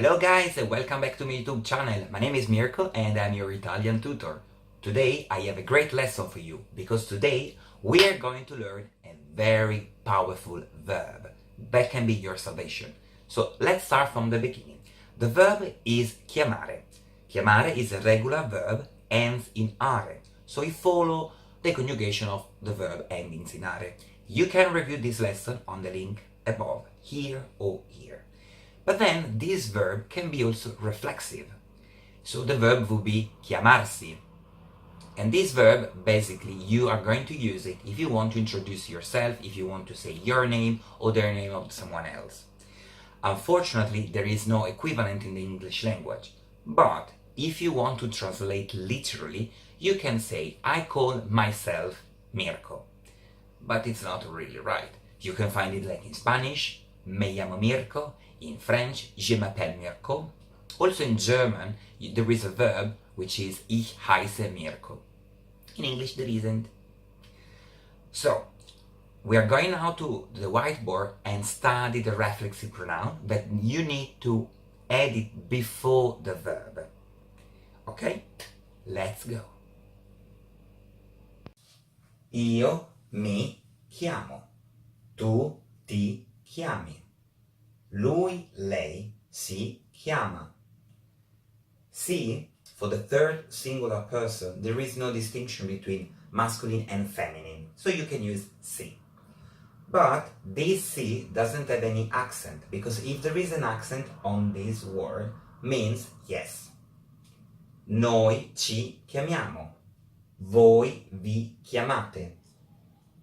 Hello guys and welcome back to my YouTube channel. My name is Mirko and I'm your Italian tutor. Today I have a great lesson for you because today we are going to learn a very powerful verb that can be your salvation. So let's start from the beginning. The verb is chiamare. Chiamare is a regular verb, ends in are, so it follows the conjugation of the verb endings in are. You can review this lesson on the link above, here or here. But then this verb can be also reflexive. So the verb will be chiamarsi. And this verb, basically, you are going to use it if you want to introduce yourself, if you want to say your name or the name of someone else. Unfortunately, there is no equivalent in the English language. But if you want to translate literally, you can say, I call myself Mirko. But it's not really right. You can find it like in Spanish, me llamo Mirko, in French, je m'appelle Mirko. Also in German, there is a verb which is ich heiße Mirko. In English, there isn't. So, we are going now to the whiteboard and study the reflexive pronoun, but you need to add it before the verb. Okay? Let's go. Io mi chiamo. Tu ti chiami. Lui, lei si chiama. Si, for the third singular person, there is no distinction between masculine and feminine, so you can use si. But this si doesn't have any accent, because if there is an accent on this word, means yes. Noi ci chiamiamo. Voi vi chiamate.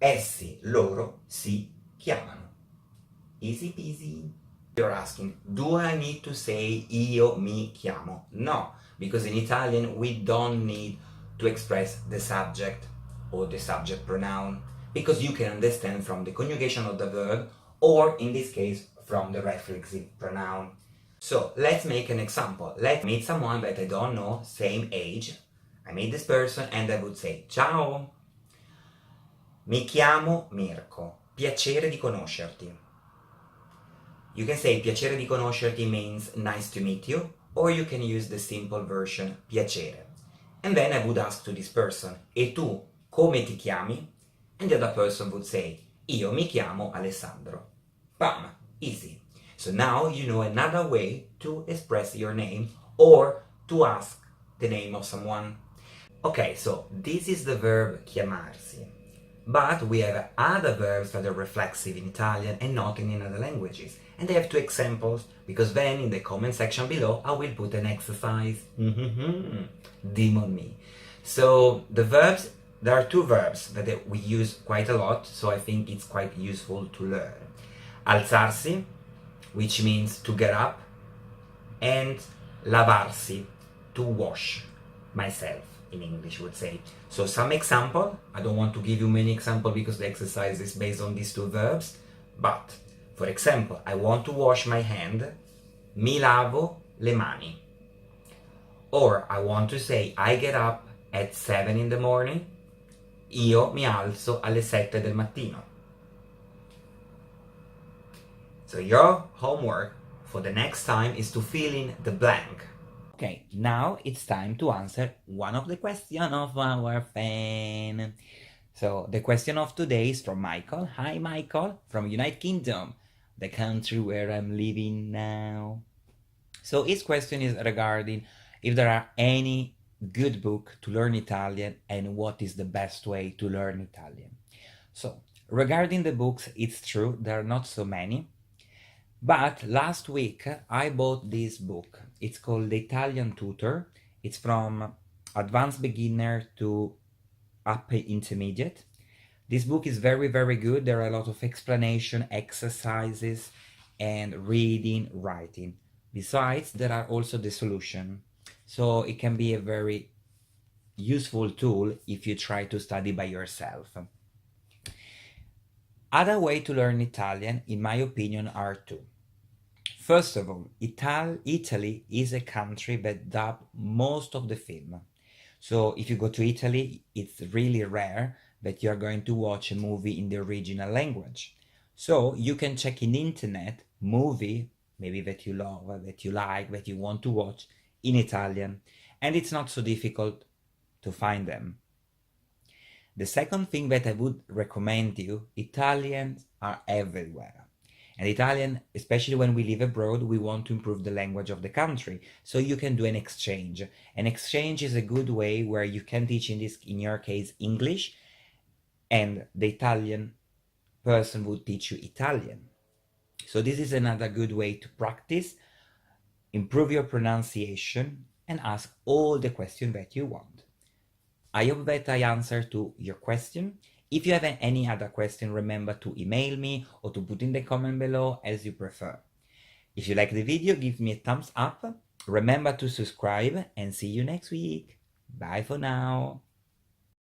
Essi, loro si chiamano. Easy peasy. You're asking, do I need to say io mi chiamo? No, because in Italian we don't need to express the subject or the subject pronoun, because you can understand from the conjugation of the verb, or in this case from the reflexive pronoun. So let's make an example. Let's meet someone that I don't know, same age. I meet this person and I would say, ciao, mi chiamo Mirko, piacere di conoscerti. You can say piacere di conoscerti means nice to meet you, or you can use the simple version piacere. And then I would ask to this person, e tu come ti chiami? And the other person would say, io mi chiamo Alessandro. Bam! Easy. So now you know another way to express your name or to ask the name of someone. Okay, so this is the verb chiamarsi. But we have other verbs that are reflexive in Italian and not in other languages. And I have two examples, because then in the comment section below I will put an exercise. Demon me. So the verbs, there are two verbs that we use quite a lot, so I think it's quite useful to learn. Alzarsi, which means to get up, and lavarsi, to wash myself. In English would say. So some example, I don't want to give you many examples because the exercise is based on these two verbs, but for example, I want to wash my hand, mi lavo le mani. Or I want to say I get up at 7 in the morning, io mi alzo alle 7 del mattino. So your homework for the next time is to fill in the blank. Okay, now it's time to answer one of the questions of our fan. So the question of today is from Michael. Hi Michael, from United Kingdom, the country where I'm living now. So his question is regarding if there are any good book to learn Italian and what is the best way to learn Italian. So regarding the books, it's true, there are not so many. But last week I bought this book. It's called The Italian Tutor. It's from advanced beginner to upper intermediate. This book is very, very good. There are a lot of explanation, exercises, and reading, writing. Besides, there are also the solution. So it can be a very useful tool if you try to study by yourself. Other way to learn Italian, in my opinion, are two. First of all, Italy is a country that dubs most of the film. So if you go to Italy, it's really rare that you are going to watch a movie in the original language. So you can check in the internet movie maybe that you love, that you like, that you want to watch in Italian, and it's not so difficult to find them. The second thing that I would recommend you, Italians are everywhere. And Italian, especially when we live abroad, we want to improve the language of the country. So you can do an exchange. An exchange is a good way where you can teach, in your case, English, and the Italian person would teach you Italian. So this is another good way to practice, improve your pronunciation, and ask all the questions that you want. I hope that I answered to your question. If you have any other question, remember to email me or to put in the comment below as you prefer. If you like the video, give me a thumbs up. Remember to subscribe and see you next week. Bye for now.